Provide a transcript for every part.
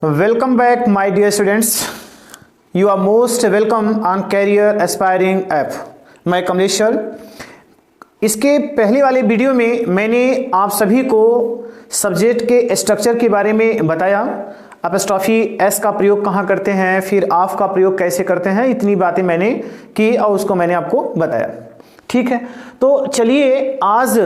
Welcome back, my dear students. You are most welcome on Career Aspiring app. मैं कमलेश्वर। इसके पहले वाले video में मैंने आप सभी को सब्जेक्ट के स्ट्रक्चर के बारे में बताया। अपस्ट्रॉफी एस का प्रयोग कहाँ करते हैं, फिर ऑफ का प्रयोग कैसे करते हैं, इतनी बातें मैंने की और उसको मैंने आपको बताया। ठीक है, तो चलिए आज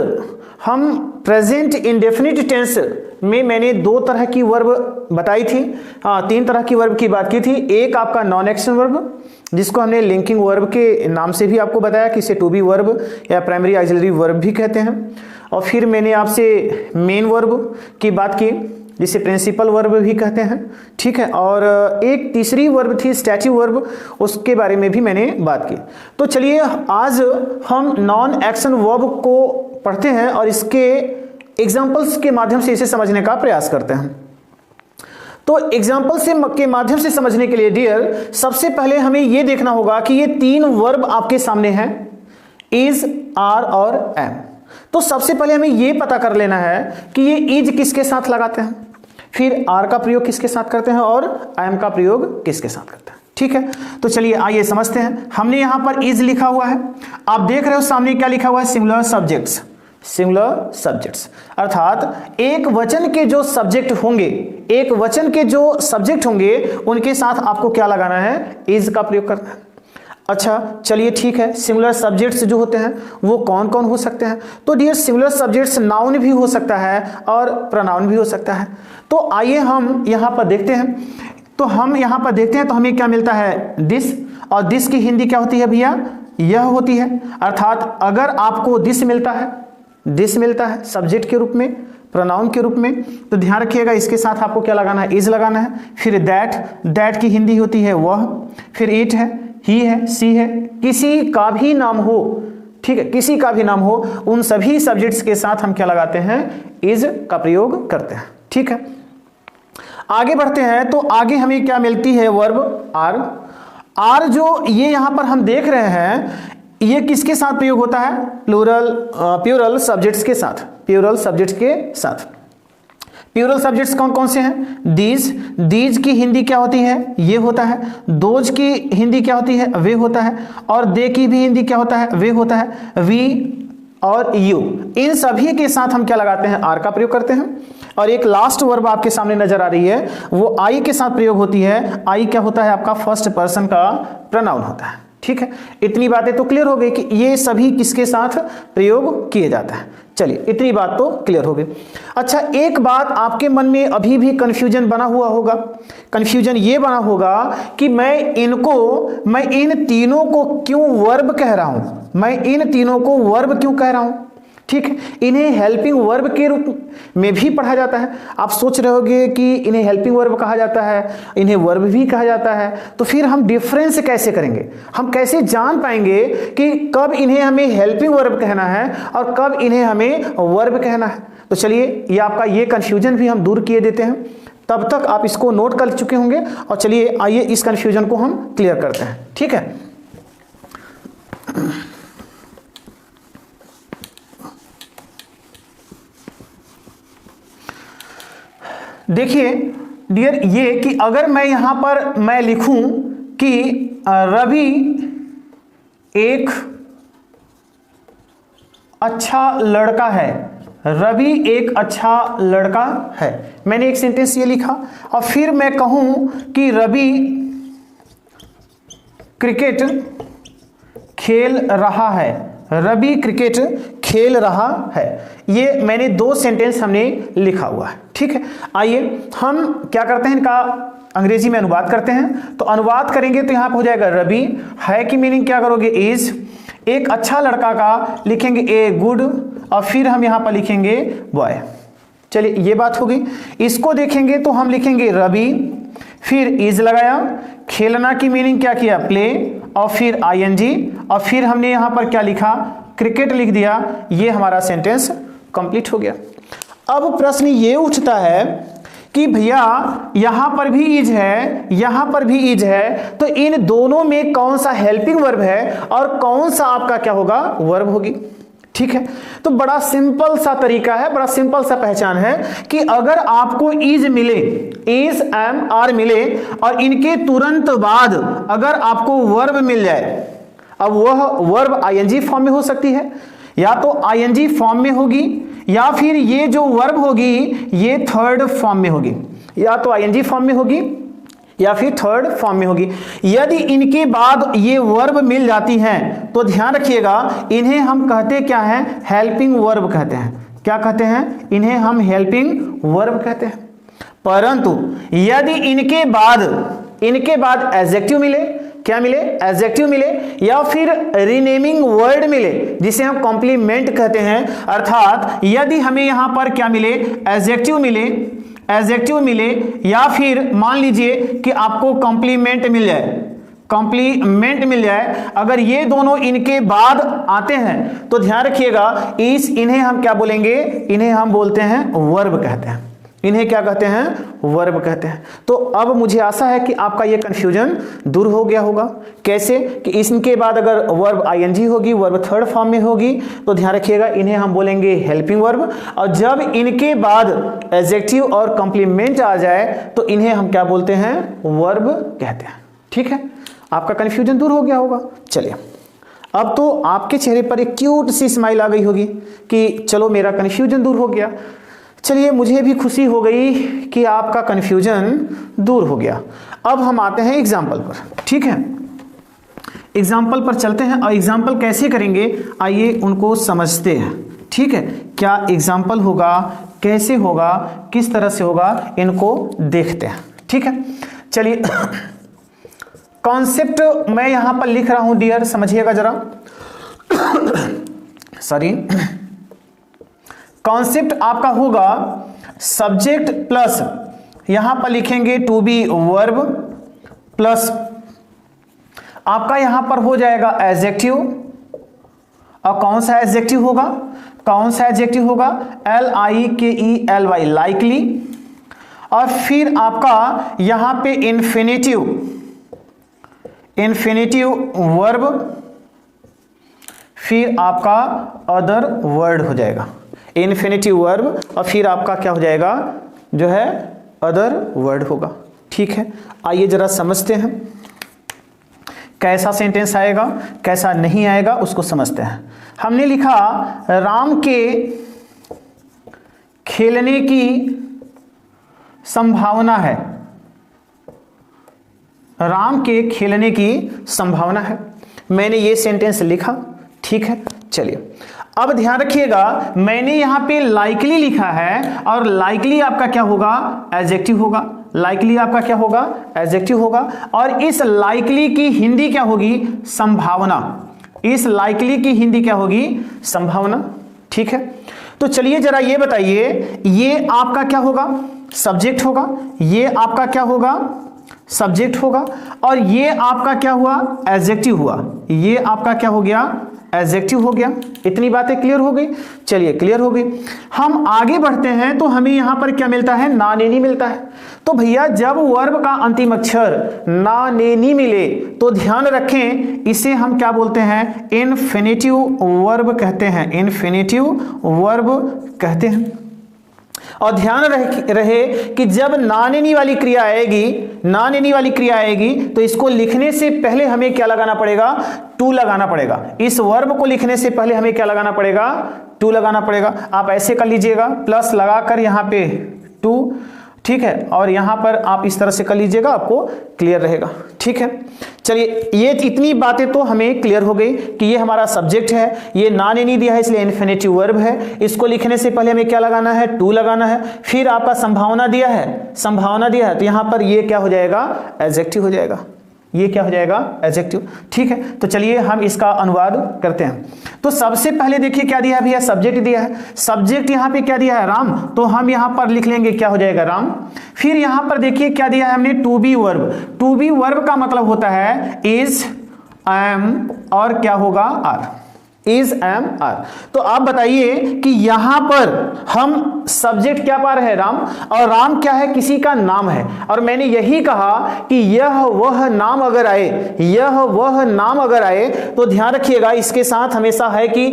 हम प्रेजेंट इंडेफिनिट टेंस में मैंने दो तरह की वर्ब बताई थी, तीन तरह की वर्ब की बात की थी। एक आपका नॉन एक्शन वर्ब जिसको हमने लिंकिंग वर्ब के नाम से भी आपको बताया कि इसे टू बी वर्ब या प्राइमरी ऑक्सिलरी वर्ब भी कहते हैं। और फिर मैंने आपसे मेन वर्ब की बात की जिसे प्रिंसिपल वर्ब भी कहते हैं। ठीक है, और एक तीसरी वर्ब थी स्टैटिक वर्ब, उसके बारे में भी मैंने बात की। तो चलिए आज हम नॉन एक्शन वर्ब को पढ़ते हैं और इसके एग्जाम्पल्स के माध्यम से इसे समझने का प्रयास करते हैं। तो एग्जाम्पल के माध्यम से समझने के लिए डियर, सबसे पहले हमें यह देखना होगा कि ये तीन वर्ब आपके सामने हैं, इज, आर और एम। तो सबसे पहले हमें यह पता कर लेना है कि ये इज किसके साथ लगाते हैं, फिर आर का प्रयोग किसके साथ करते हैं और एम का प्रयोग किसके साथ करते हैं। ठीक है, तो चलिए आइए समझते हैं। हमने यहां पर इज लिखा हुआ है, आप देख रहे हो सामने क्या लिखा हुआ है, सिंगुलर सब्जेक्ट्स। सिंगुलर सब्जेक्ट्स अर्थात एक वचन के जो सब्जेक्ट होंगे, एक वचन के जो सब्जेक्ट होंगे उनके साथ आपको क्या लगाना है, इज का प्रयोग करना है। अच्छा चलिए ठीक है, सिंगुलर सब्जेक्ट्स जो होते हैं वो कौन कौन हो सकते हैं। तो डियर सिंगुलर सब्जेक्ट्स नाउन भी हो सकता है और प्रोनाउन भी हो सकता है। तो आइए हम यहां पर देखते हैं। तो हम यहां पर देखते हैं तो हमें क्या मिलता है, दिस। और दिस की हिंदी क्या होती है भैया, यह होती है। अर्थात अगर आपको दिस मिलता है सब्जेक्ट के रूप में, प्रोनाउन के रूप में, तो ध्यान रखिएगा इसके साथ आपको क्या लगाना है, इज लगाना है। फिर दैट की हिंदी होती है वह, फिर इट है, ही है, सी है, किसी का भी नाम हो। ठीक है, किसी का भी नाम हो, उन सभी सब्जेक्ट्स के साथ हम क्या लगाते हैं, इज का प्रयोग करते हैं। ठीक है, आगे बढ़ते हैं। तो आगे हमें क्या मिलती है, वर्ब आर। आर जो ये यहां पर हम देख रहे हैं, ये किसके साथ प्रयोग होता है, प्लूरल सब्जेक्ट्स के साथ। प्लूरल सब्जेक्ट्स के साथ प्लूरल सब्जेक्ट्स कौन कौन से हैं, दीज की हिंदी क्या होती है, ये होता है। दोज की हिंदी क्या होती है, वे होता है। और दे की भी हिंदी क्या होता है, वे होता है। वी और यू, इन सभी के साथ हम क्या लगाते हैं, आर का प्रयोग करते हैं। और एक लास्ट वर्ब आपके सामने नजर आ रही है, वो आई के साथ प्रयोग होती है। आई क्या होता है, आपका फर्स्ट पर्सन का प्रोनाउन होता है। ठीक है, इतनी बातें तो क्लियर हो गई कि ये सभी किसके साथ प्रयोग किए जाता है। चलिए इतनी बात तो क्लियर हो गई। अच्छा, एक बात आपके मन में अभी भी कंफ्यूजन बना हुआ होगा। कंफ्यूजन ये बना होगा कि मैं इन तीनों को क्यों वर्ब कह रहा हूं, मैं इन तीनों को वर्ब क्यों कह रहा हूं। ठीक है, इन्हें हेल्पिंग वर्ब के रूप में भी पढ़ा जाता है। आप सोच रहे होंगे कि इन्हें हेल्पिंग वर्ब कहा जाता है, इन्हें वर्ब भी कहा जाता है, तो फिर हम डिफरेंस कैसे करेंगे, हम कैसे जान पाएंगे कि कब इन्हें हमें हेल्पिंग वर्ब कहना है और कब इन्हें हमें वर्ब कहना है। तो चलिए ये आपका ये कंफ्यूजन भी हम दूर किए देते हैं। तब तक आप इसको नोट कर चुके होंगे और चलिए आइए इस कंफ्यूजन को हम क्लियर करते हैं। ठीक है, देखिए डियर, ये कि अगर मैं यहां पर मैं लिखूं कि रवि एक अच्छा लड़का है, रवि एक अच्छा लड़का है, मैंने एक सेंटेंस ये लिखा। और फिर मैं कहूं कि रवि क्रिकेट खेल रहा है, रवि क्रिकेट खेल रहा है, ये मैंने दो सेंटेंस हमने लिखा हुआ है। ठीक है, आइए हम क्या करते हैं, इनका अंग्रेजी में अनुवाद करते हैं। तो अनुवाद करेंगे तो यहां पर हो जाएगा रवि, है की मीनिंग क्या करोगे, इज। एक अच्छा लड़का का लिखेंगे ए गुड, और फिर हम यहां पर लिखेंगे बॉय। चलिए ये बात हो गई। इसको देखेंगे तो हम लिखेंगे रवि, फिर इज लगाया, खेलना की मीनिंग क्या किया, प्ले, और फिर आईएनजी, और फिर हमने यहां पर क्या लिखा, क्रिकेट लिख दिया। ये हमारा सेंटेंस कंप्लीट हो गया। अब प्रश्न ये उठता है कि भैया यहां पर भी इज है, यहां पर भी इज है, तो इन दोनों में कौन सा हेल्पिंग वर्ब है और कौन सा आपका क्या होगा, वर्ब होगी। ठीक है। तो बड़ा सिंपल सा तरीका है, बड़ा सिंपल सा पहचान है कि अगर आपको इज मिले, इज, एम, आर मिले और इनके तुरंत बाद अगर आपको वर्ब मिल जाए, अब वह वर्ब आईएनजी फॉर्म में हो सकती है, या तो आईएनजी फॉर्म में होगी, या फिर ये जो वर्ब होगी ये थर्ड फॉर्म में होगी, या तो आईएनजी फॉर्म में होगी या फिर थर्ड फॉर्म में होगी। यदि इनके बाद ये वर्ब मिल जाती हैं तो ध्यान रखिएगा, इन्हें हम कहते क्या हैं, हेल्पिंग वर्ब कहते हैं। क्या कहते हैं, इन्हें हम हेल्पिंग वर्ब कहते हैं। परंतु यदि इनके बाद एडजेक्टिव मिले, क्या मिले, एडजेक्टिव मिले, या फिर रीनेमिंग वर्ड मिले जिसे हम कॉम्प्लीमेंट कहते हैं, अर्थात यदि हमें यहां पर क्या मिले, एडजेक्टिव मिले या फिर मान लीजिए कि आपको कॉम्प्लीमेंट मिल जाए, अगर ये दोनों इनके बाद आते हैं तो ध्यान रखिएगा इन्हें हम क्या बोलेंगे, इन्हें हम बोलते हैं वर्ब कहते हैं। इन्हें क्या कहते हैं, वर्ब कहते हैं। तो अब मुझे आशा है कि आपका ये कंफ्यूजन दूर हो गया होगा। कैसे कि इसके बाद अगर वर्ब आईएनजी होगी, वर्ब थर्ड फॉर्म में होगी, तो ध्यान रखिएगा इन्हें हम बोलेंगे हेल्पिंग वर्ब, और जब इनके बाद एडजेक्टिव और कॉम्प्लीमेंट आ जाए तो इन्हें हम क्या बोलते हैं, वर्ब कहते हैं। ठीक है, आपका कंफ्यूजन दूर हो गया होगा। चलिए, अब तो आपके चेहरे पर एक क्यूट सी स्माइल आ गई होगी कि चलो मेरा कंफ्यूजन दूर हो गया। चलिए, मुझे भी खुशी हो गई कि आपका कंफ्यूजन दूर हो गया। अब हम आते हैं एग्जाम्पल पर। ठीक है, एग्जाम्पल पर चलते हैं और एग्जाम्पल कैसे करेंगे आइए उनको समझते हैं। ठीक है, क्या एग्जाम्पल होगा, कैसे होगा, किस तरह से होगा, इनको देखते हैं। ठीक है, चलिए कॉन्सेप्ट मैं यहां पर लिख रहा हूं डियर, समझिएगा जरा। सॉरी, कॉन्सेप्ट आपका होगा सब्जेक्ट प्लस, यहां पर लिखेंगे टू बी वर्ब प्लस आपका यहां पर हो जाएगा एडजेक्टिव। और कौन सा एडजेक्टिव होगा, LIKELY, लाइकली। और फिर आपका यहां पे इन्फिनेटिव वर्ब, फिर आपका अदर वर्ड हो जाएगा, इन्फिनेटिव वर्ब, और फिर आपका क्या हो जाएगा, जो है अदर वर्ड होगा। ठीक है, आइए जरा समझते हैं कैसा सेंटेंस आएगा, कैसा नहीं आएगा, उसको समझते हैं। हमने लिखा राम के खेलने की संभावना है, राम के खेलने की संभावना है। मैंने ये सेंटेंस लिखा। ठीक है, चलिए अब ध्यान रखिएगा, मैंने यहां पे लाइकली लिखा है और लाइकली आपका क्या होगा, एडजेक्टिव होगा। लाइकली आपका क्या होगा, एडजेक्टिव होगा। और इस लाइकली की हिंदी क्या होगी, संभावना। इस लाइकली की हिंदी क्या होगी, संभावना। ठीक है, तो चलिए जरा ये बताइए, ये आपका क्या होगा, सब्जेक्ट होगा, ये आपका क्या होगा, सब्जेक्ट होगा, और ये आपका क्या हुआ, एडजेक्टिव हुआ। ये आपका क्या हो गया, एडजेक्टिव हो गया। इतनी बातें क्लियर हो गई। चलिए, क्लियर हो गई। हम आगे बढ़ते हैं तो हमें यहां पर क्या मिलता है, नानेनी मिलता है। तो भैया जब वर्ब का अंतिम अक्षर नानेनी मिले तो ध्यान रखें इसे हम क्या बोलते हैं, इन्फिनेटिव वर्ब कहते हैं, इन्फिनेटिव वर्ब कहते हैं। और ध्यान रहे कि जब नानेनी वाली क्रिया आएगी तो इसको लिखने से पहले हमें क्या लगाना पड़ेगा, टू लगाना पड़ेगा। इस वर्ब को लिखने से पहले हमें क्या लगाना पड़ेगा, टू लगाना पड़ेगा। आप ऐसे कर लीजिएगा, प्लस लगाकर यहां पे टू। ठीक है, और यहां पर आप इस तरह से कर लीजिएगा, आपको क्लियर रहेगा। ठीक है, चलिए ये इतनी बातें तो हमें क्लियर हो गई कि ये हमारा सब्जेक्ट है, ये नानेनी दिया है इसलिए इन्फिनेटिव वर्ब है। इसको लिखने से पहले हमें क्या लगाना है, टू लगाना है। फिर आपका संभावना दिया है, तो यहां पर ये क्या हो जाएगा, एडजेक्टिव हो जाएगा। ये क्या हो जाएगा, एडजेक्टिव। ठीक है, तो चलिए हम इसका अनुवाद करते हैं। तो सबसे पहले देखिए क्या दिया है भैया, सब्जेक्ट दिया है। सब्जेक्ट यहां पे क्या दिया है, राम, तो हम यहां पर लिख लेंगे क्या हो जाएगा, राम। फिर यहां पर देखिए क्या दिया है हमने, to be verb. To be verb का मतलब होता है इज, एम और क्या होगा, आर। Is, M, are. तो आप बताइए कि यहां पर हम सब्जेक्ट क्या पा रहे हैं, राम, और राम क्या है, किसी का नाम है। और मैंने यही कहा कि यह वह नाम अगर आए तो ध्यान रखिएगा इसके साथ हमेशा है कि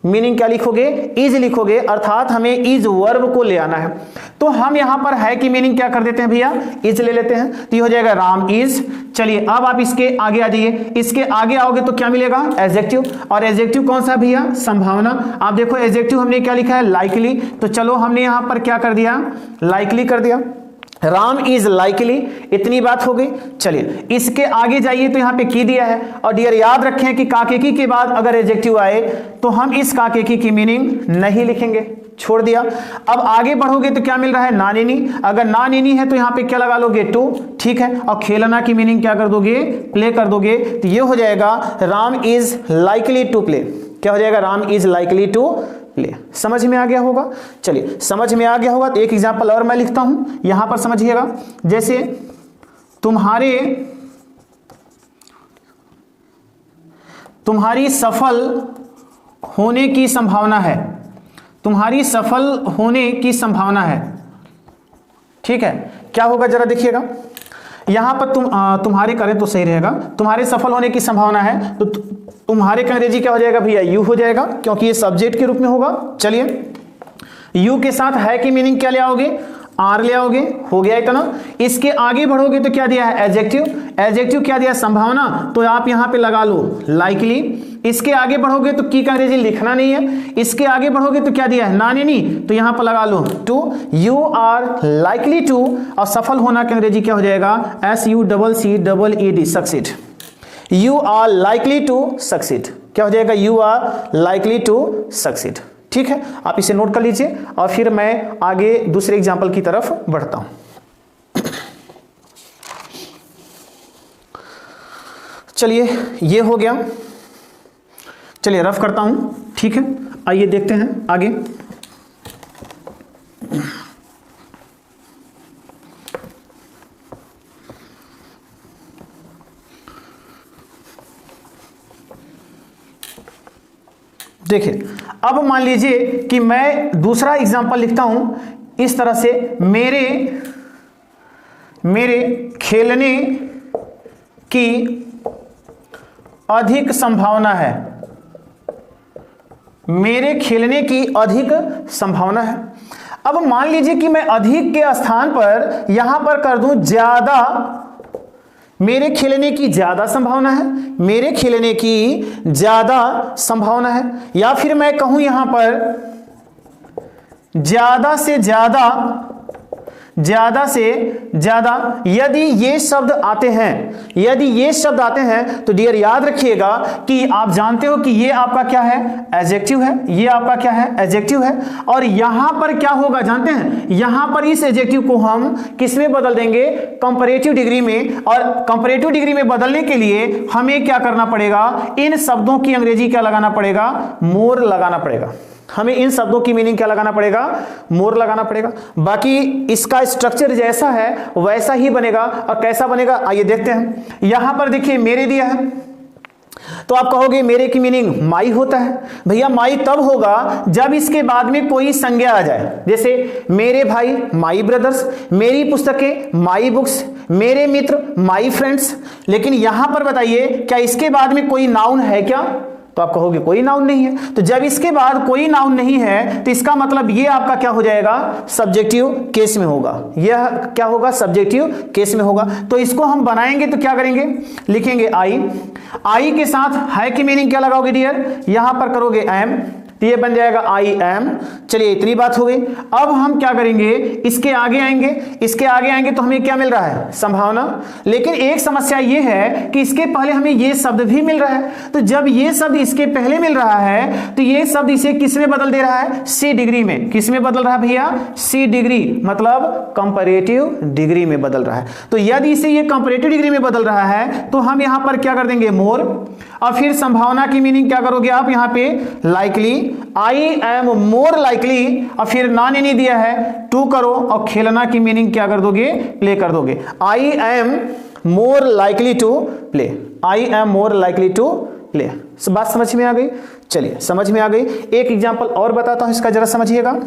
मीनिंग क्या लिखोगे, इज लिखोगे, अर्थात हमें इज वर्ब को ले आना है। तो हम यहां पर है की मीनिंग क्या कर देते हैं भैया, इज ले लेते हैं, तो ये हो जाएगा राम इज। चलिए अब आप इसके आगे आ जाइए, इसके आगे आओगे तो क्या मिलेगा, एडजेक्टिव। और एडजेक्टिव कौन सा भैया, संभावना। आप देखो एडजेक्टिव हमने क्या लिखा है, लाइकली, तो चलो हमने यहां पर क्या कर दिया, लाइकली कर दिया, राम इज लाइकली, इतनी बात हो गई। चलिए इसके आगे जाइए तो यहां पे की दिया है, और डियर याद रखें कि काकेकी के बाद अगर एडजेक्टिव आए तो हम इस काकेकी की मीनिंग नहीं लिखेंगे, छोड़ दिया। अब आगे बढ़ोगे तो क्या मिल रहा है, नानिनी, अगर नानिनी है तो यहां पे क्या लगा लोगे, टू, ठीक है। और खेलना की मीनिंग क्या कर दोगे, प्ले कर दोगे, तो ये हो जाएगा Ram is likely to play. क्या हो जाएगा, Ram is likely to play. समझ में आ गया होगा। चलिए समझ में आ गया होगा तो एक एग्जांपल और मैं लिखता हूं, यहां पर समझिएगा। जैसे तुम्हारी सफल होने की संभावना है, तुम्हारी सफल होने की संभावना है, ठीक है। क्या होगा जरा देखिएगा, यहां पर तुम्हारे करें तो सही रहेगा, तुम्हारे सफल होने की संभावना है, तो तुम्हारे का अंग्रेजी क्या हो जाएगा भैया, यू हो जाएगा, क्योंकि ये सब्जेक्ट के रूप में होगा। चलिए यू के साथ है की मीनिंग क्या ले आओगे, आर ले आओगे, हो गया इतना। इसके आगे बढ़ोगे तो क्या दिया है, एडजेक्टिव, एडजेक्टिव क्या दिया, संभावना, तो आप यहां पे लगा लो लाइकली। इसके आगे बढ़ोगे तो की का अंग्रेजी लिखना नहीं है, इसके आगे बढ़ोगे तो क्या दिया है, नानिनी, तो यहां पर लगा लो to, you are likely to, और सफल होना का अंग्रेजी क्या हो जाएगा, SUCCED, succeed. You are likely to succeed, क्या हो जाएगा, you are likely to succeed, ठीक है। आप इसे नोट कर लीजिए और फिर मैं आगे दूसरे एग्जाम्पल की तरफ बढ़ता हूं। चलिए ये हो गया, चलिए रफ करता हूं, ठीक है। आइए देखते हैं आगे। देखिए अब मान लीजिए कि मैं दूसरा एग्जांपल लिखता हूं इस तरह से, मेरे खेलने की अधिक संभावना है, मेरे खेलने की अधिक संभावना है। अब मान लीजिए कि मैं अधिक के स्थान पर यहां पर कर दूं ज्यादा, मेरे खेलने की ज्यादा संभावना है, मेरे खेलने की ज्यादा संभावना है, या फिर मैं कहूं यहां पर ज्यादा से ज्यादा, ज्यादा से ज्यादा। यदि ये शब्द आते हैं, यदि ये शब्द आते हैं तो डियर याद रखिएगा कि आप जानते हो कि ये आपका क्या है, एडजेक्टिव है, ये आपका क्या है, एडजेक्टिव है। और यहां पर क्या होगा जानते हैं, यहां पर इस एडजेक्टिव को हम किस में बदल देंगे, कंपैरेटिव डिग्री में। और कंपैरेटिव डिग्री में बदलने के लिए हमें क्या करना पड़ेगा, इन शब्दों की अंग्रेजी क्या लगाना पड़ेगा, मोर लगाना पड़ेगा। हमें इन शब्दों की मीनिंग क्या लगाना पड़ेगा, मोर लगाना पड़ेगा। बाकी इसका स्ट्रक्चर जैसा है वैसा ही बनेगा। और कैसा बनेगा आइए देखते हैं। यहां पर देखिए मेरे दिया है, तो आप कहोगे मेरे की मीनिंग माई होता है। भैया माई तब होगा जब इसके बाद में कोई संज्ञा आ जाए, जैसे मेरे भाई माई ब्रदर्स, मेरी पुस्तकें माई बुक्स, मेरे मित्र माई फ्रेंड्स। लेकिन यहां पर बताइए क्या इसके बाद में कोई नाउन है क्या, तो आप कहोगे कोई नाउन नहीं है। तो जब इसके बाद कोई नाउन नहीं है तो इसका मतलब ये आपका क्या हो जाएगा, सब्जेक्टिव केस में होगा। यह क्या होगा, सब्जेक्टिव केस में होगा। तो इसको हम बनाएंगे तो क्या करेंगे, लिखेंगे आई के साथ है की मीनिंग क्या लगाओगे डियर, यहां पर करोगे एम, तो ये बन जाएगा आई एम। चलिए इतनी बात हो गई। अब हम क्या करेंगे, इसके आगे आएंगे, इसके आगे आएंगे तो हमें क्या मिल रहा है, संभावना। लेकिन एक समस्या ये है कि इसके पहले हमें ये शब्द भी मिल रहा है। तो जब ये शब्द इसके पहले मिल रहा है तो ये शब्द इसे किस में बदल दे रहा है, सी डिग्री में। किस में बदल रहा है भैया, सी डिग्री, मतलब कंपैरेटिव डिग्री में बदल रहा है। तो यदि इसे ये कंपैरेटिव डिग्री में बदल रहा है तो हम यहां पर क्या कर देंगे, मोर। और फिर संभावना की मीनिंग क्या करोगे आप यहां पे, likely, I am more likely. और फिर नॉन एनी दिया है, टू करो, और खेलना की मीनिंग क्या कर दोगे, प्ले कर दोगे। I am more likely to play, I am more likely to play. बात समझ में आ गई। चलिए समझ में आ गई। एक एग्जांपल और बताता हूं, इसका जरा समझिएगा।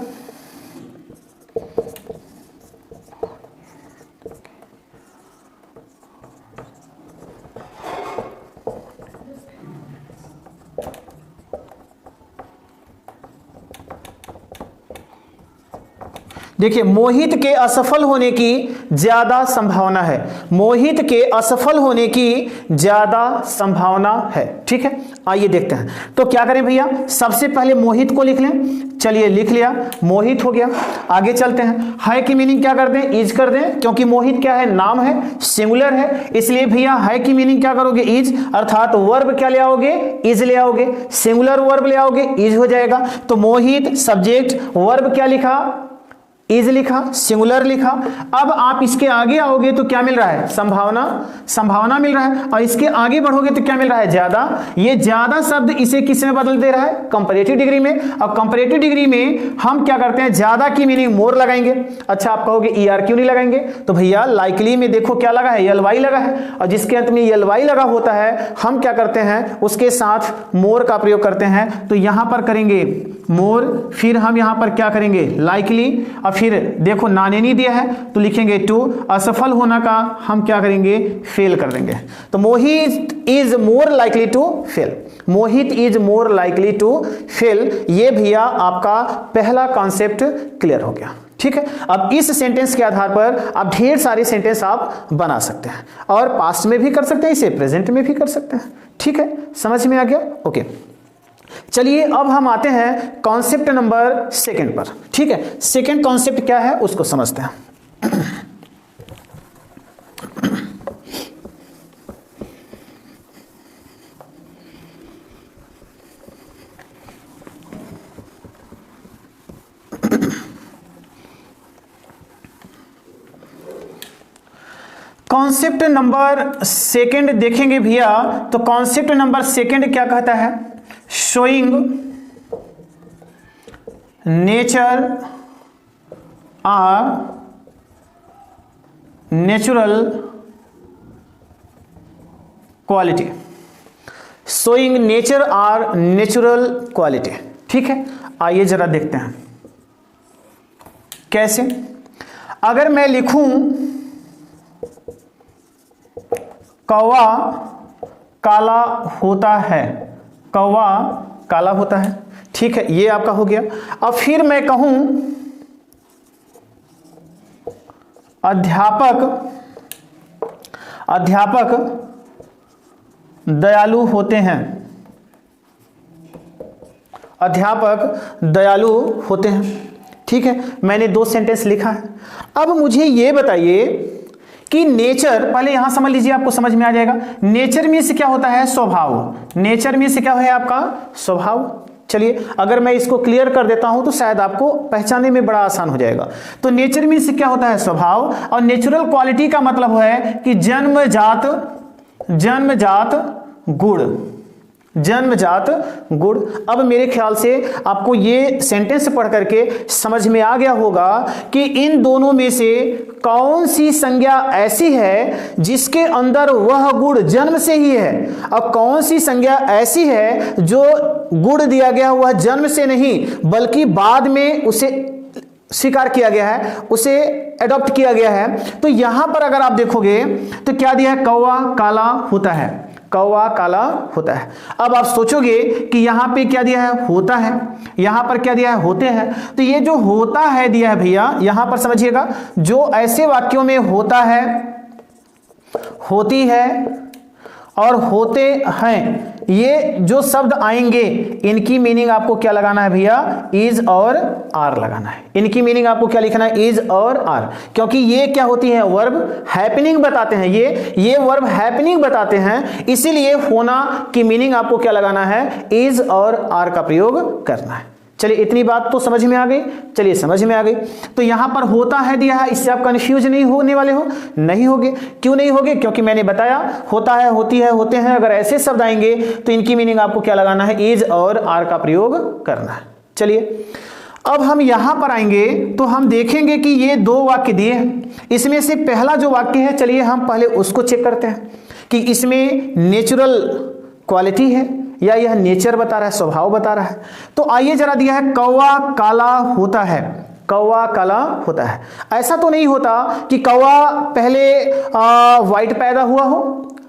देखिए, मोहित के असफल होने की ज्यादा संभावना है, मोहित के असफल होने की ज्यादा संभावना है। ठीक है, आइए देखते हैं। तो क्या करें भैया, सबसे पहले मोहित को लिख लें। चलिए लिख लिया, मोहित हो गया। आगे चलते हैं, है की मीनिंग क्या कर दें, इज कर दें, क्योंकि मोहित क्या है, नाम है, सिंगुलर है, इसलिए भैया है की मीनिंग क्या करोगे, इज, अर्थात वर्ब क्या ले आओगे, इज ले आओगे, सिंगुलर वर्ब ले आओगे, इज हो जाएगा। तो मोहित सब्जेक्ट, वर्ब क्या लिखा, इज लिखा, सिंगुलर लिखा। अब आप इसके आगे आओगे तो क्या मिल रहा है, संभावना, संभावना मिल रहा है, और इसके आगे बढ़ोगे तो क्या मिल रहा है, ज्यादा। ये ज्यादा शब्द इसे किस में बदल दे रहा है, कंपैरेटिव डिग्री में। और कंपैरेटिव डिग्री में हम क्या करते हैं, ज्यादा की मीनिंग मोर लगाएंगे। अच्छा, आप कहोगे ईआर क्यों नहीं लगाएंगे, तो भैया लाइकली में देखो क्या लगा है, एलवाई लगा है, और जिसके अंत में एलवाई लगा होता है हम क्या करते हैं, उसके साथ मोर का प्रयोग करते हैं। तो यहां पर करेंगे मोर, फिर हम यहां पर क्या करेंगे, लाइकली, और फिर देखो नाने नहीं दिया है तो लिखेंगे टू, असफल होना का हम क्या करेंगे, फेल कर देंगे। तो Mohit is more likely to fail, Mohit is more likely to fail. ये भैया आपका पहला कॉन्सेप्ट क्लियर हो गया। ठीक है, अब इस सेंटेंस के आधार पर आप ढेर सारे सेंटेंस आप बना सकते हैं, और पास्ट में भी कर सकते हैं, इसे प्रेजेंट में भी कर सकते हैं। ठीक है, समझ में आ गया, ओके। चलिए अब हम आते हैं कॉन्सेप्ट नंबर सेकंड पर। ठीक है, सेकंड कॉन्सेप्ट क्या है उसको समझते हैं। कॉन्सेप्ट नंबर सेकंड देखेंगे भैया, तो कॉन्सेप्ट नंबर सेकंड क्या कहता है, showing nature or natural quality, showing nature or natural quality. ठीक है, आइए जरा देखते हैं कैसे। अगर मैं लिखूं कौवा काला होता है, कौवा काला होता है, ठीक है, ये आपका हो गया। अब फिर मैं कहूं अध्यापक दयालु होते हैं, अध्यापक दयालु होते हैं। ठीक है, मैंने दो सेंटेंस लिखा है। अब मुझे ये बताइए कि नेचर, पहले यहां समझ लीजिए, आपको समझ में आ जाएगा। नेचर में से क्या होता है, स्वभाव, नेचर में से क्या है आपका स्वभाव। चलिए अगर मैं इसको क्लियर कर देता हूं तो शायद आपको पहचानने में बड़ा आसान हो जाएगा। तो नेचर में से क्या होता है, स्वभाव, और नेचुरल क्वालिटी का मतलब है कि जन्मजात गुण, जन्मजात गुण। अब मेरे ख्याल से आपको ये सेंटेंस पढ़ करके समझ में आ गया होगा कि इन दोनों में से कौन सी संज्ञा ऐसी है जिसके अंदर वह गुण जन्म से ही है, और कौन सी संज्ञा ऐसी है जो गुण दिया गया हुआ जन्म से नहीं बल्कि बाद में उसे स्वीकार किया गया है, उसे एडॉप्ट किया गया है। तो यहां पर अगर आप देखोगे तो क्या दिया है, कौवा काला होता है, कौवा काला होता है। अब आप सोचोगे कि यहां पे क्या दिया है, होता है, यहां पर क्या दिया है, होते हैं। तो ये जो होता है दिया है भैया, यहां पर समझिएगा, जो ऐसे वाक्यों में होता है, होती है और होते हैं, ये जो शब्द आएंगे इनकी मीनिंग आपको क्या लगाना है भैया, इज और आर लगाना है। इनकी मीनिंग आपको क्या लिखना है, इज और आर, क्योंकि ये क्या होती है, वर्ब हैपनिंग बताते हैं, ये वर्ब हैपनिंग बताते हैं, इसीलिए होना की मीनिंग आपको क्या लगाना है, इज और आर का प्रयोग करना है। चलिए इतनी बात तो समझ में आ गई। चलिए समझ में आ गई। तो यहां पर होता है दिया है, इससे आप कंफ्यूज नहीं होने वाले हो, नहीं होगे। क्यों नहीं होगे, क्योंकि मैंने बताया होता है, होती है, होते हैं, अगर ऐसे शब्द आएंगे तो इनकी मीनिंग आपको क्या लगाना है, इज और आर का प्रयोग करना है। चलिए अब हम यहां पर आएंगे तो हम देखेंगे कि ये दो वाक्य दिए हैं, इसमें से पहला जो वाक्य है, चलिए हम पहले उसको चेक करते हैं कि इसमें नेचुरल क्वालिटी है या यह नेचर बता रहा है, स्वभाव बता रहा है। तो आइए जरा दिया है, कौवा काला होता है, कौवा काला होता है। ऐसा तो नहीं होता कि कौवा पहले व्हाइट पैदा हुआ हो,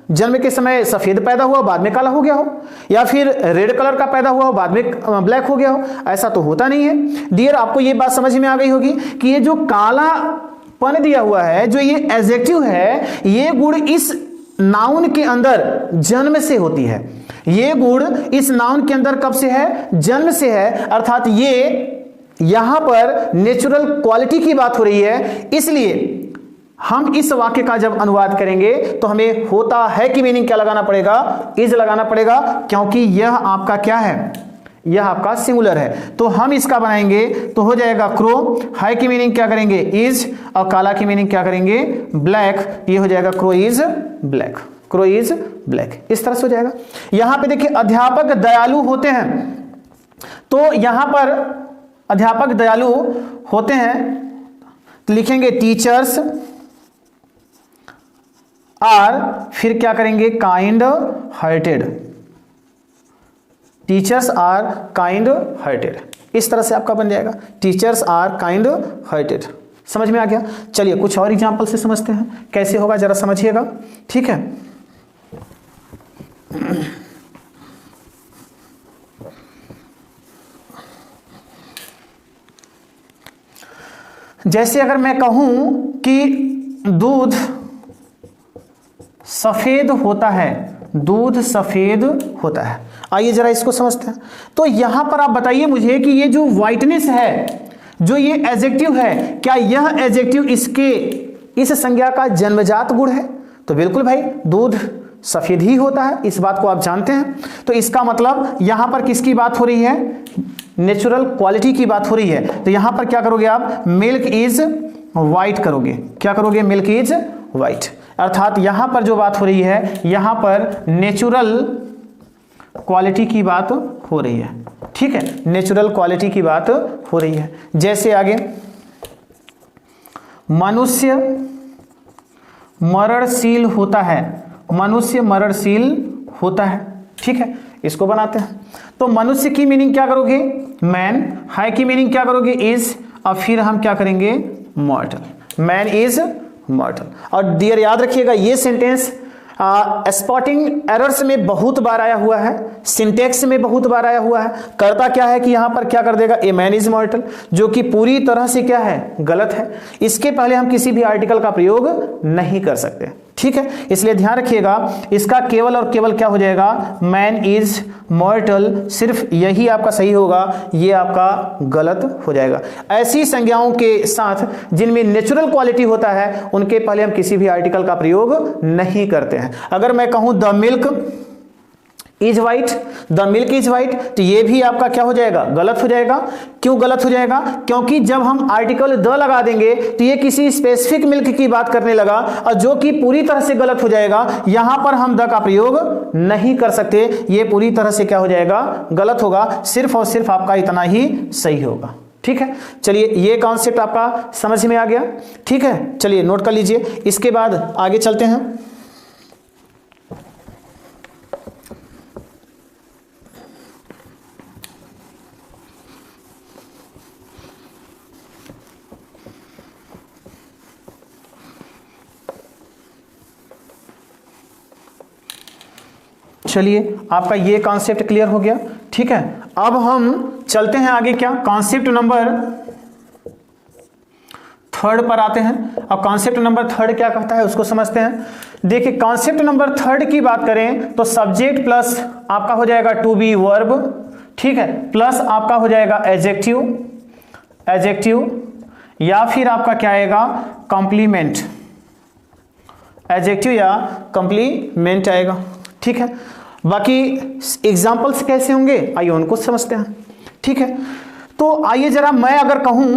जन्म के समय सफेद पैदा हुआ बाद में काला हो गया हो, या फिर रेड कलर का पैदा हुआ हो बाद में ब्लैक हो गया हो, ऐसा तो होता नहीं है। डियर, आपको ये बात समझ में आ गई होगी कि ये जो कालापन दिया हुआ है, जो ये एडजेक्टिव है, ये गुण इस नाउन के अंदर जन्म से होती है। ये गुण इस नाउन के अंदर कब से है? जन्म से है। अर्थात ये यहां पर नेचुरल क्वालिटी की बात हो रही है। इसलिए हम इस वाक्य का जब अनुवाद करेंगे तो हमें होता है की मीनिंग क्या लगाना पड़ेगा? इज लगाना पड़ेगा, क्योंकि यह आपका क्या है? यह आपका सिंगुलर है। तो हम इसका बनाएंगे तो हो जाएगा क्रो। है की मीनिंग क्या करेंगे? इज। और काला की मीनिंग क्या करेंगे? ब्लैक। ये हो जाएगा crow is black. Crow is black. इस तरह से हो जाएगा। यहां पे देखिए, अध्यापक दयालु होते हैं, तो यहां पर अध्यापक दयालु होते हैं तो लिखेंगे टीचर्स आर, फिर क्या करेंगे? Kind hearted. Teachers are kind hearted. इस तरह से आपका बन जाएगा, टीचर्स आर काइंड हार्टेड। समझ में आ गया? चलिए कुछ और एग्जांपल से समझते हैं कैसे होगा, जरा समझिएगा। ठीक है, जैसे अगर मैं कहूं कि दूध सफेद होता है, दूध सफेद होता है, आइए जरा इसको समझते हैं। तो यहां पर आप बताइए मुझे कि ये जो व्हाइटनेस है, जो ये एडजेक्टिव है, क्या यह एडजेक्टिव इसके इस संज्ञा का जन्मजात गुण है? तो बिल्कुल भाई, दूध सफेद ही होता है, इस बात को आप जानते हैं। तो इसका मतलब यहां पर किसकी बात हो रही है? नेचुरल क्वालिटी की बात हो रही है। तो यहां पर क्या करोगे आप? मिल्क इज वाइट करोगे। क्या करोगे? Milk is white. अर्थात यहां पर जो बात हो रही है, यहां पर नेचुरल क्वालिटी की बात हो रही है। ठीक है, नेचुरल क्वालिटी की बात हो रही है। जैसे आगे, मनुष्य मरणशील होता है, मनुष्य मरणशील होता है। ठीक है, इसको बनाते हैं। तो मनुष्य की मीनिंग क्या करोगे? मैन। है की मीनिंग क्या करोगे? इज। और फिर हम क्या करेंगे? मॉर्टल। Man is मॉर्टल। और डियर याद रखिएगा, ये सेंटेंस स्पॉटिंग एरर्स में बहुत बार आया हुआ है, सिंटेक्स में बहुत बार आया हुआ है। करता क्या है कि यहां पर क्या कर देगा? ए मैन इज मॉर्टल, जो कि पूरी तरह से क्या है? गलत है। इसके पहले हम किसी भी आर्टिकल का प्रयोग नहीं कर सकते। ठीक है, इसलिए ध्यान रखिएगा, इसका केवल और केवल क्या हो जाएगा? Man is मॉर्टल। सिर्फ यही आपका सही होगा, ये आपका गलत हो जाएगा। ऐसी संज्ञाओं के साथ जिनमें नेचुरल क्वालिटी होता है, उनके पहले हम किसी भी आर्टिकल का प्रयोग नहीं करते हैं। अगर मैं कहूं the milk is white, the milk is white, तो ये भी आपका क्या हो जाएगा? गलत हो जाएगा। क्यों गलत हो जाएगा? क्योंकि जब हम आर्टिकल द लगा देंगे तो ये किसी स्पेसिफिक मिल्क की बात करने लगा, और जो कि पूरी तरह से गलत हो जाएगा। यहां पर हम द का प्रयोग नहीं कर सकते, ये पूरी तरह से क्या हो जाएगा? गलत होगा। सिर्फ और सिर्फ आपका इतना ही सही होगा। ठीक है, चलिए ये कॉन्सेप्ट आपका समझ में आ गया। ठीक है, चलिए नोट कर लीजिए। इसके बाद आगे चलते हैं। चलिए, आपका ये कॉन्सेप्ट क्लियर हो गया। ठीक है, अब हम चलते हैं आगे। क्या? कॉन्सेप्ट नंबर 3 पर आते हैं। अब कॉन्सेप्ट नंबर 3 क्या कहता है उसको समझते हैं। देखिए, कॉन्सेप्ट नंबर 3 की बात करें तो सब्जेक्ट प्लस आपका हो जाएगा टू बी वर्ब। ठीक है, प्लस आपका हो जाएगा एडजेक्टिव, एडजेक्टिव, या फिर आपका क्या आएगा? कॉम्प्लीमेंट। एडजेक्टिव या कॉम्प्लीमेंट आएगा। ठीक है, बाकी एग्जाम्पल्स कैसे होंगे आइए उनको समझते हैं। ठीक है, तो आइए जरा, मैं अगर कहूं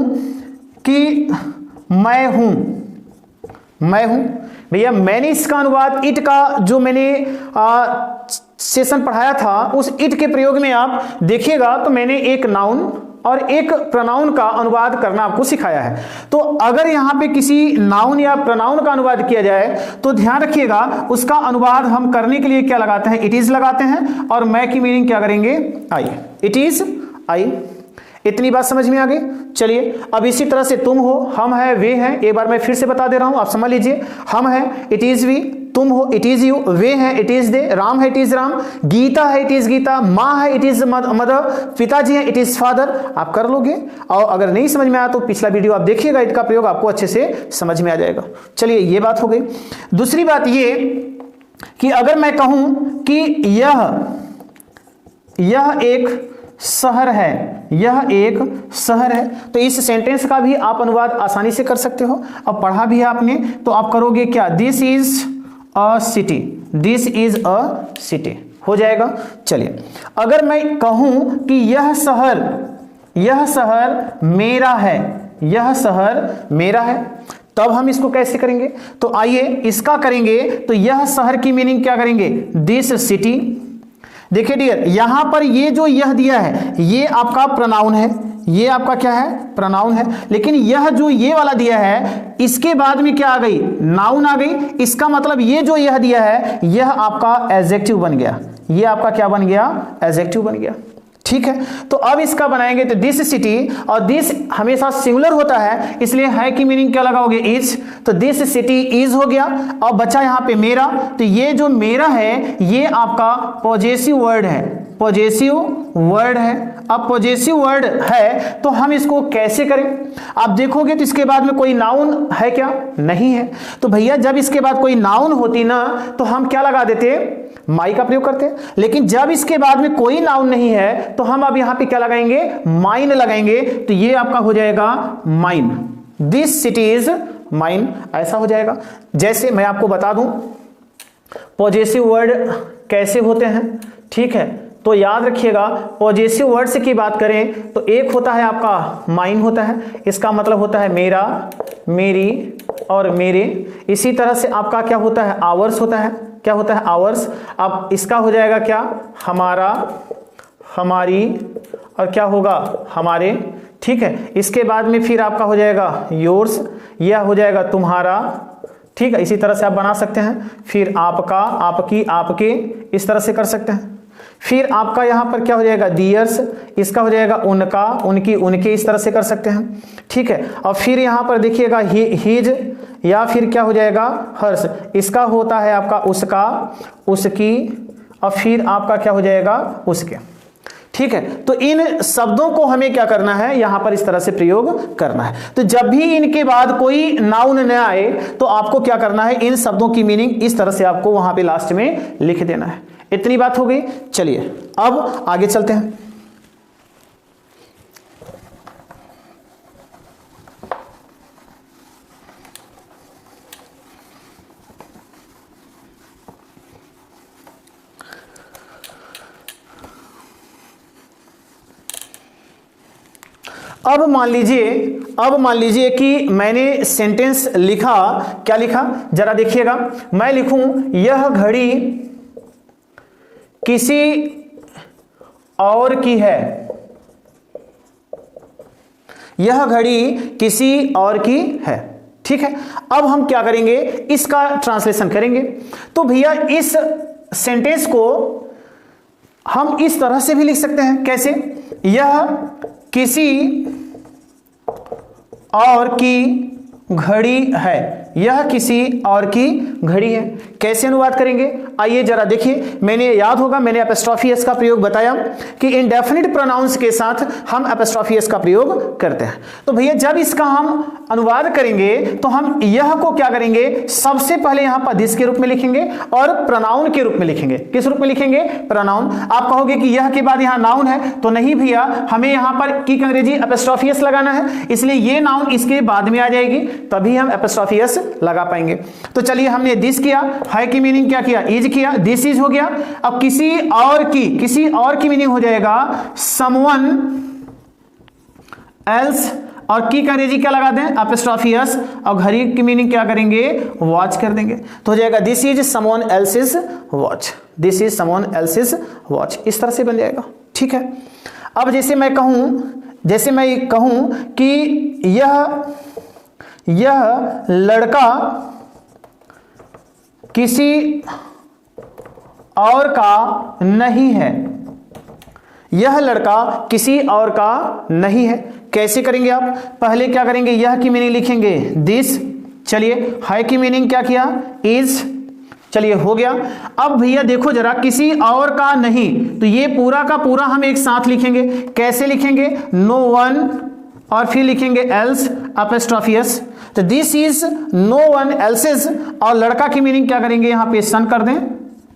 कि मैं हूं, मैं हूं, भैया मैंने इसका अनुवाद इट का जो मैंने सेशन पढ़ाया था, उस इट के प्रयोग में आप देखिएगा तो मैंने एक नाउन और एक प्रोनाउन का अनुवाद करना आपको सिखाया है। तो अगर यहां पे किसी नाउन या प्रोनाउन का अनुवाद किया जाए तो ध्यान रखिएगा, उसका अनुवाद हम करने के लिए क्या लगाते हैं? इट इज लगाते हैं। और मैं की मीनिंग क्या करेंगे? आई। It is I. इतनी बात समझ में आ गई। चलिए, अब इसी तरह से तुम हो, हम है, वे हैं। एक बार मैं फिर से बता दे रहा हूं, आप समझ लीजिए। हम है, इट इज वी, तुम हो, इट इज यू, वे है, इट इज दे, राम है, इट इज राम, गीता है, इट इज गीता, माँ है, इट इज मदर, पिताजी है, इट इज फादर। आप कर लोगे, और अगर नहीं समझ में आया तो पिछला वीडियो आप देखिएगा, इसका प्रयोग आपको अच्छे से समझ में आ जाएगा। चलिए ये बात हो गई। दूसरी बात ये कि अगर मैं कहूं कि यह एक शहर है, यह एक शहर है, तो इस सेंटेंस का भी आप अनुवाद आसानी से कर सकते हो। अब पढ़ा भी है आपने, तो आप करोगे क्या, this is a city, this is a city हो जाएगा। चलिए अगर मैं कहूं कि यह शहर मेरा है, यह शहर मेरा है, तब हम इसको कैसे करेंगे? तो आइए इसका करेंगे। तो यह शहर की मीनिंग क्या करेंगे, दिस सिटी। देखिए डियर, यहां पर ये जो यह दिया है ये आपका प्रोनाउन है, ये आपका क्या है, प्रोनाउन है। लेकिन यह जो ये वाला दिया है इसके बाद में क्या आ गई, नाउन आ गई। इसका मतलब ये जो यह दिया है यह आपका एडजेक्टिव बन गया, ये आपका क्या बन गया, एडजेक्टिव बन गया। ठीक है, तो अब इसका बनाएंगे तो दिस सिटी, और दिस हमेशा सिंगुलर होता है, इसलिए है की मीनिंग क्या लगाओगे, इज। तो दिस सिटी इज हो गया। अब बचा यहां पे मेरा, तो ये जो मेरा है ये आपका पॉजेसिव वर्ड है, पॉजेसिव वर्ड है। अब पॉजेसिव वर्ड है तो हम इसको कैसे करें? आप देखोगे तो इसके बाद में कोई नाउन है क्या, नहीं है। तो भैया जब इसके बाद कोई नाउन होती ना तो हम क्या लगा देते, माई का प्रयोग करते। लेकिन जब इसके बाद में कोई नाउन नहीं है तो हम अब यहां पे क्या लगाएंगे, माइन लगाएंगे। तो ये आपका हो जाएगा mine, this city is mine, ऐसा हो जाएगा। जैसे मैं आपको बता दूं पॉजेसिव वर्ड कैसे होते हैं, ठीक है, तो याद रखिएगा पॉजेसिव वर्ड्स की बात करें तो एक होता है आपका माइन होता है, इसका मतलब होता है मेरा, मेरी और मेरे। इसी तरह से आपका क्या होता है, आवर्स होता है, क्या होता है, आवर्स। अब इसका हो जाएगा क्या, हमारा, हमारी, और क्या होगा, हमारे। ठीक है, इसके बाद में फिर आपका हो जाएगा योर्स, यह हो जाएगा तुम्हारा। ठीक है, इसी तरह से आप बना सकते हैं। फिर आपका, आपकी, आपके, इस तरह से कर सकते हैं। फिर आपका यहां पर क्या हो जाएगा, दियर्स, इसका हो जाएगा उनका, उनकी, उनके, इस तरह से कर सकते हैं। ठीक है, और फिर यहां पर देखिएगा हिज, या फिर क्या हो जाएगा, हर्ष, इसका होता है आपका उसका, उसकी, और फिर आपका क्या हो जाएगा, उसके। ठीक है, तो इन शब्दों को हमें क्या करना है, यहां पर इस तरह से प्रयोग करना है। तो जब भी इनके बाद कोई नाउन न आए तो आपको क्या करना है, इन शब्दों की मीनिंग इस तरह से आपको वहां पे लास्ट में लिख देना है। इतनी बात हो गई। चलिए अब आगे चलते हैं। अब मान लीजिए कि मैंने सेंटेंस लिखा, क्या लिखा जरा देखिएगा। मैं लिखूं यह घड़ी किसी और की है, यह घड़ी किसी और की है। ठीक है, अब हम क्या करेंगे, इसका ट्रांसलेशन करेंगे। तो भैया इस सेंटेंस को हम इस तरह से भी लिख सकते हैं, कैसे, यह किसी और की घड़ी है, यह किसी और की घड़ी है। कैसे अनुवाद करेंगे, आइए जरा देखिए। मैंने याद होगा मैंने एपोस्ट्रोफी एस का प्रयोग बताया कि इंडेफिनिट प्रोनाउंस के साथ हम एपोस्ट्रोफी एस का प्रयोग करते हैं। तो भैया जब इसका हम अनुवाद करेंगे तो हम यह को क्या करेंगे, सबसे पहले यहां पर दिस के रूप में लिखेंगे और प्रोनाउन के रूप में लिखेंगे। किस रूप में लिखेंगे, प्रोनाउन। आप कहोगे कि यह के बाद यहां नाउन है, तो नहीं भैया, हमें यहां पर की अंग्रेजी एपोस्ट्रोफी एस लगाना है, इसलिए ये नाउन इसके बाद में आ जाएगी, तभी हम एपोस्ट्रोफी एस लगा पाएंगे। तो चलिए हमने दिस किया, है की मीनिंग क्या किया, इज किया, दिस इज हो गया। अब किसी और की मीनिंग हो जाएगा समवन एल्स, और की का अंग्रेजी क्या लगा दें, एपोस्ट्रोफी एस, और घड़ी की मीनिंग क्या करेंगे, वॉच कर देंगे। तो हो जाएगा this is someone else's watch, this is someone else's watch, इस तरह से बन जाएगा। ठीक है, अब जैसे मैं कहूं कि यह लड़का किसी और का नहीं है, यह लड़का किसी और का नहीं है। कैसे करेंगे आप, पहले क्या करेंगे, यह की मीनिंग लिखेंगे दिस। चलिए, है की मीनिंग क्या किया, इज, चलिए हो गया। अब भैया देखो जरा, किसी और का नहीं, तो ये पूरा का पूरा हम एक साथ लिखेंगे। कैसे लिखेंगे? नो वन और फिर लिखेंगे एल्स अपॉस्ट्रोफी एस। तो this is no one else's, और लड़का की मीनिंग क्या करेंगे? यहां पे सन कर दें,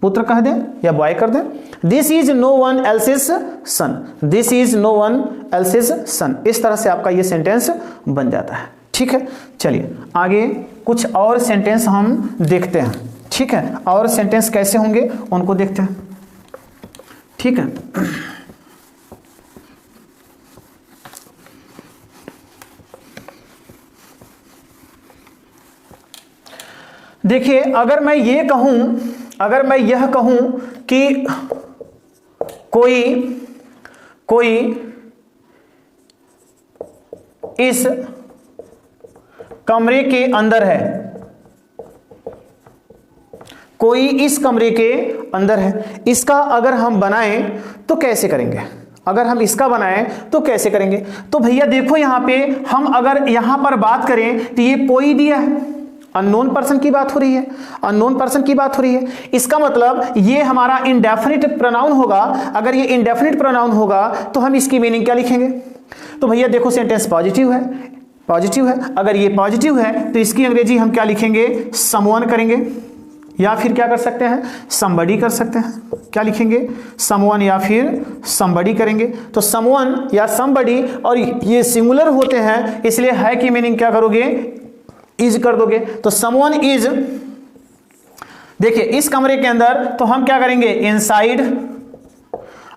पुत्र कह दें या बॉय कर दें। This is no one else's son, this is no one else's son. इस तरह से आपका ये सेंटेंस बन जाता है। ठीक है, चलिए आगे कुछ और सेंटेंस हम देखते हैं। ठीक है, और सेंटेंस कैसे होंगे उनको देखते हैं। ठीक है, देखिए अगर मैं यह कहूं कि कोई इस कमरे के अंदर है, कोई इस कमरे के अंदर है, इसका अगर हम बनाएं तो कैसे करेंगे? अगर हम इसका बनाएं तो कैसे करेंगे? तो भैया देखो यहां पे हम अगर यहां पर बात करें तो ये कोई दिया है, अननोन पर्सन की बात हो रही है, अननोन पर्सन की बात हो रही है। इसका मतलब ये हमारा इंडेफिनिट प्रोनाउन होगा। अगर ये इंडेफिनिट प्रोनाउन होगा तो हम इसकी मीनिंग क्या लिखेंगे? तो भैया देखो सेंटेंस पॉजिटिव है, पॉजिटिव है। अगर ये पॉजिटिव है तो इसकी अंग्रेजी हम क्या लिखेंगे? समवन करेंगे, या फिर क्या कर सकते हैं? समबडी कर सकते हैं। क्या लिखेंगे? समवन या फिर समबडी करेंगे। तो समवन या समबडी, और ये सिंगुलर होते हैं इसलिए है की मीनिंग क्या करोगे? इज कर दोगे। तो समवन इज, देखिए इस कमरे के अंदर, तो हम क्या करेंगे? इनसाइड,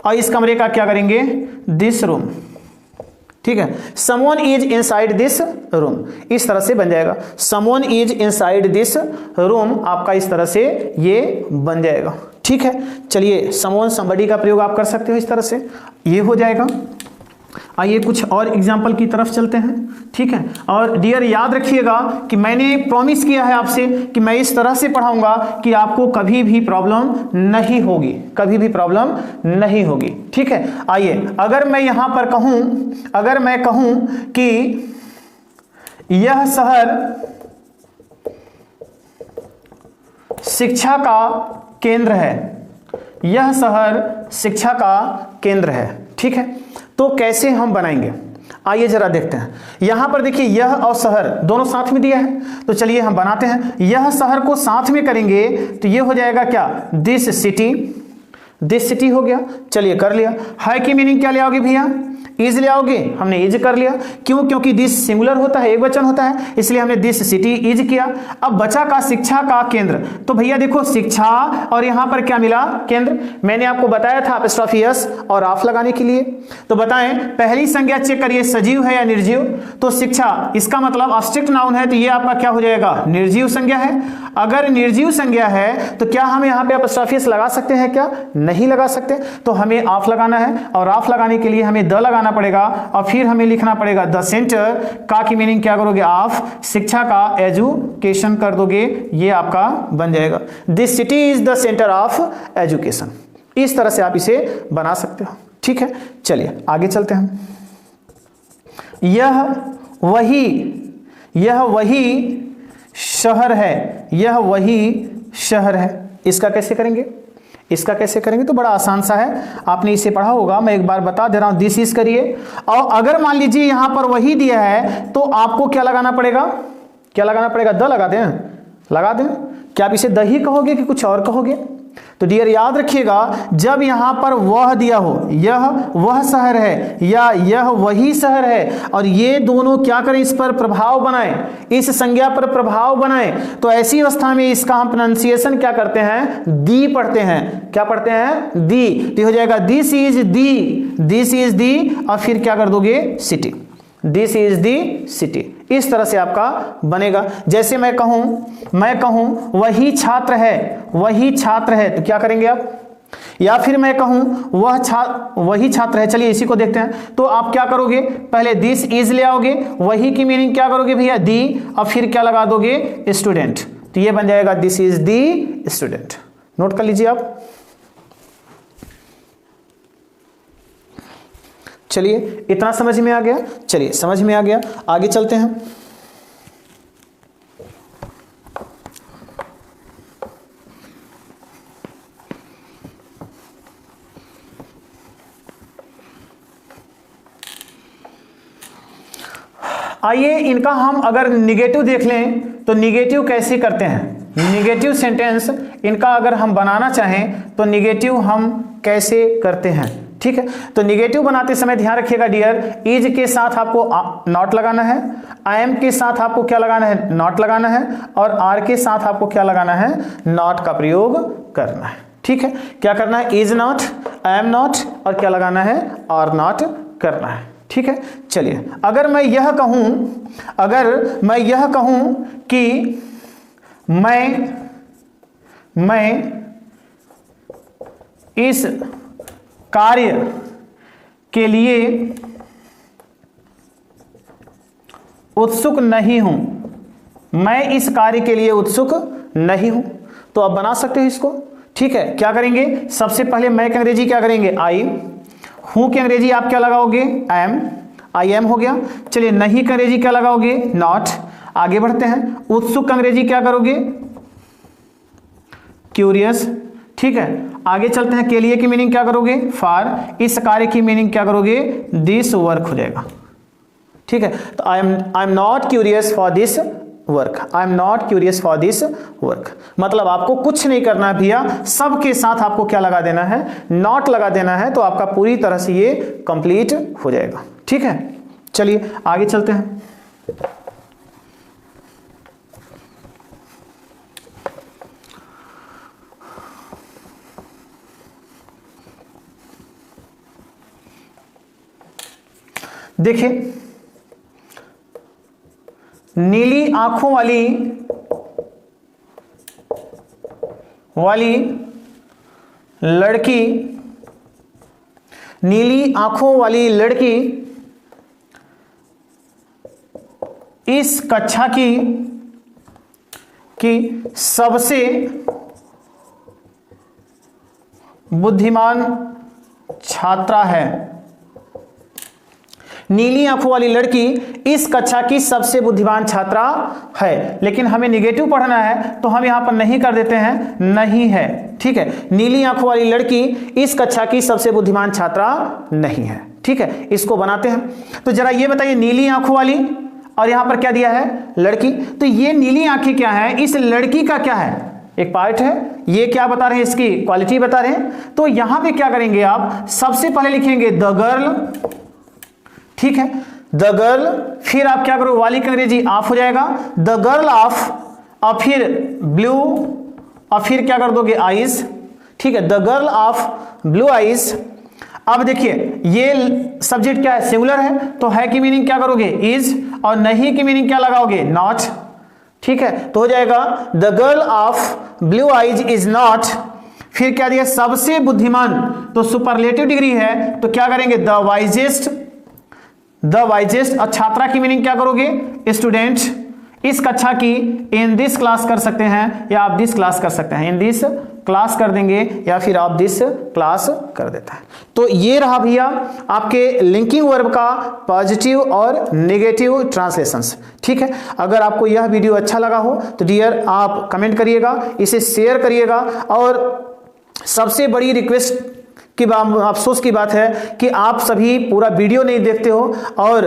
और इस कमरे का क्या करेंगे? This room. ठीक है, someone is inside this room, इस तरह से बन जाएगा। Someone is inside this room, आपका इस तरह से ये बन जाएगा। ठीक है, चलिए समवन समबडी का प्रयोग आप कर सकते हो इस तरह से, ये हो जाएगा। आइए कुछ और एग्जाम्पल की तरफ चलते हैं। ठीक है, और डियर याद रखिएगा कि मैंने प्रॉमिस किया है आपसे कि मैं इस तरह से पढ़ाऊंगा कि आपको कभी भी प्रॉब्लम नहीं होगी, कभी भी प्रॉब्लम नहीं होगी। ठीक है, आइए अगर मैं यहां पर कहूं, अगर मैं कहूं कि यह शहर शिक्षा का केंद्र है, यह शहर शिक्षा का केंद्र है। ठीक है, तो कैसे हम बनाएंगे? आइए जरा देखते हैं। यहां पर देखिए यह और शहर दोनों साथ में दिया है, तो चलिए हम बनाते हैं। यह शहर को साथ में करेंगे तो ये हो जाएगा क्या? दिस सिटी, दिस सिटी हो गया। चलिए कर लिया। है की मीनिंग क्या ले आओगे भैया? इज ले आओगे। हमने इज कर लिया, क्यों? क्योंकि दिस सिंगुलर होता है, एक वचन होता है, इसलिए हमने दिस सिटी इज किया। अब बचा का शिक्षा का केंद्र, तो भैया देखो शिक्षा और यहां पर क्या मिला? केंद्र। मैंने आपको बताया था अपॉस्ट्रोफी एस और ऑफ लगाने के लिए। तो बताएं पहली संज्ञा चेक करिए, सजीव है या निर्जीव? तो शिक्षा, इसका मतलब ऑब्जेक्ट नाउन है, तो ये आपका क्या हो जाएगा? निर्जीव संज्ञा है। अगर निर्जीव संज्ञा है तो क्या हम यहाँ पे अपॉस्ट्रोफी एस लगा सकते हैं क्या? नहीं लगा सकते, तो हमें ऑफ लगाना है, और ऑफ लगाने के लिए हमें द लगाना पड़ेगा, और फिर हमें लिखना पड़ेगा द सेंटर का की मीनिंग क्या करोगे? ऑफ, शिक्षा का एजुकेशन कर दोगे, ये आपका बन जाएगा this city is the centre of education. इस तरह से आप इसे बना सकते हो। ठीक है, चलिए आगे चलते हैं। यह वही शहर है, यह वही शहर है। इसका कैसे करेंगे? इसका कैसे करेंगे? तो बड़ा आसान सा है, आपने इसे पढ़ा होगा, मैं एक बार बता दे रहा हूं। दिस इज करिए, और अगर मान लीजिए यहां पर वही दिया है तो आपको क्या लगाना पड़ेगा? क्या लगाना पड़ेगा? द लगा दें, लगा दें। क्या आप इसे द ही कहोगे कि कुछ और कहोगे? तो डियर याद रखिएगा, जब यहां पर वह दिया हो, यह वह शहर है या यह वही शहर है, और ये दोनों क्या करें? इस पर प्रभाव बनाएं, इस संज्ञा पर प्रभाव बनाएं, तो ऐसी अवस्था में इसका हम प्रोनाउंसिएशन क्या करते हैं? दी पढ़ते हैं। क्या पढ़ते हैं? दी। तो हो जाएगा this is the, this is the, और फिर क्या कर दोगे? City, this is the city. इस तरह से आपका बनेगा। जैसे मैं कहूं वही छात्र है, वही छात्र है, तो क्या करेंगे आप? या फिर मैं कहूं वही छात्र है, चलिए इसी को देखते हैं। तो आप क्या करोगे? पहले दिस इज ले आओगे, वही की मीनिंग क्या करोगे भैया? दी, और फिर क्या लगा दोगे? स्टूडेंट। तो ये बन जाएगा this is the student. Note कर लीजिए आप। चलिए इतना समझ में आ गया? चलिए समझ में आ गया, आगे चलते हैं। आइए इनका हम अगर निगेटिव देख लें तो निगेटिव कैसे करते हैं, निगेटिव सेंटेंस इनका अगर हम बनाना चाहें तो निगेटिव हम कैसे करते हैं। ठीक है, तो निगेटिव बनाते समय ध्यान रखिएगा डियर, इज के साथ आपको नॉट लगाना है, आई एम के साथ आपको क्या लगाना है, नॉट लगाना है, और आर के साथ आपको क्या लगाना है, नॉट का प्रयोग करना है। ठीक है, क्या करना है, is not, I am not, और क्या लगाना है, आर नॉट करना है। ठीक है, चलिए अगर मैं यह कहूं कि मैं इस कार्य के लिए उत्सुक नहीं हूं, मैं इस कार्य के लिए उत्सुक नहीं हूं, तो आप बना सकते हो इसको। ठीक है, क्या करेंगे, सबसे पहले मैं की अंग्रेजी क्या करेंगे, आई, हूं की अंग्रेजी आप क्या लगाओगे, एम, आई एम हो गया। चलिए नहीं की अंग्रेजी क्या लगाओगे, नॉट। आगे बढ़ते हैं, उत्सुक अंग्रेजी क्या करोगे, क्यूरियस। ठीक है, आगे चलते हैं, के लिए की मीनिंग क्या करोगे, फॉर, इस कार्य की मीनिंग क्या करोगे, दिस वर्क हो जाएगा। ठीक है, तो I am not curious for this work, I am not curious for this work, मतलब आपको कुछ नहीं करना भैया, सबके साथ आपको क्या लगा देना है, नॉट लगा देना है, तो आपका पूरी तरह से ये कंप्लीट हो जाएगा। ठीक है, चलिए आगे चलते हैं। देखिए, नीली आंखों वाली लड़की, नीली आंखों वाली लड़की इस कक्षा की सबसे बुद्धिमान छात्रा है। नीली आंखों वाली लड़की इस कक्षा की सबसे बुद्धिमान छात्रा है, लेकिन हमें निगेटिव पढ़ना है तो हम यहां पर नहीं कर देते हैं, नहीं है। ठीक है, नीली आंखों वाली लड़की इस कक्षा की सबसे बुद्धिमान छात्रा नहीं है। ठीक है, इसको बनाते हैं। तो जरा ये बताइए, नीली आंखों वाली और यहां पर क्या दिया है, लड़की, तो ये नीली आंखें क्या है, इस लड़की का क्या है, एक पार्ट है, ये क्या बता रहे हैं, इसकी क्वालिटी बता रहे हैं। तो यहां पे क्या करेंगे आप, सबसे पहले लिखेंगे द गर्ल। ठीक है, द गर्ल, फिर आप क्या करो, वाली की अंग्रेजी ऑफ हो जाएगा, द गर्ल ऑफ, और फिर ब्लू, और फिर क्या कर दोगे, आईज। ठीक है, the girl of blue eyes. अब देखिए ये सब्जेक्ट क्या है, सिंगुलर है, तो है की मीनिंग क्या करोगे, इज, और नहीं की मीनिंग क्या लगाओगे, नॉट। ठीक है, तो हो जाएगा the girl of blue eyes is not, फिर क्या दिया, सबसे बुद्धिमान, तो सुपरलेटिव डिग्री है, तो क्या करेंगे, द वाइजेस्ट, द वाइजेस्ट, और छात्रा की मीनिंग क्या करोगे, स्टूडेंट, इस कक्षा की, इन दिस क्लास कर सकते हैं या आप दिस क्लास कर सकते हैं, इन दिस क्लास कर देंगे या फिर आप दिस क्लास कर देता है। तो ये रहा भैया आपके लिंकिंग वर्ब का पॉजिटिव और नेगेटिव ट्रांसलेशंस। ठीक है, अगर आपको यह वीडियो अच्छा लगा हो तो डियर आप कमेंट करिएगा, इसे शेयर करिएगा, और सबसे बड़ी रिक्वेस्ट कि अफसोस की बात है कि आप सभी पूरा वीडियो नहीं देखते हो, और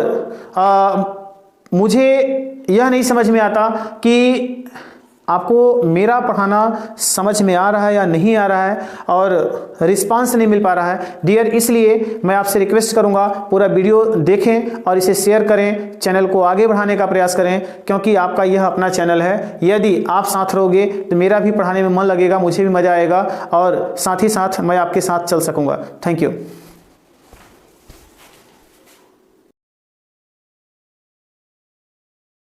मुझे यह नहीं समझ में आता कि आपको मेरा पढ़ाना समझ में आ रहा है या नहीं आ रहा है, और रिस्पांस नहीं मिल पा रहा है डियर। इसलिए मैं आपसे रिक्वेस्ट करूंगा पूरा वीडियो देखें और इसे शेयर करें, चैनल को आगे बढ़ाने का प्रयास करें, क्योंकि आपका यह अपना चैनल है। यदि आप साथ रहोगे तो मेरा भी पढ़ाने में मन लगेगा, मुझे भी मज़ा आएगा, और साथ ही साथ मैं आपके साथ चल सकूंगा। Thank you.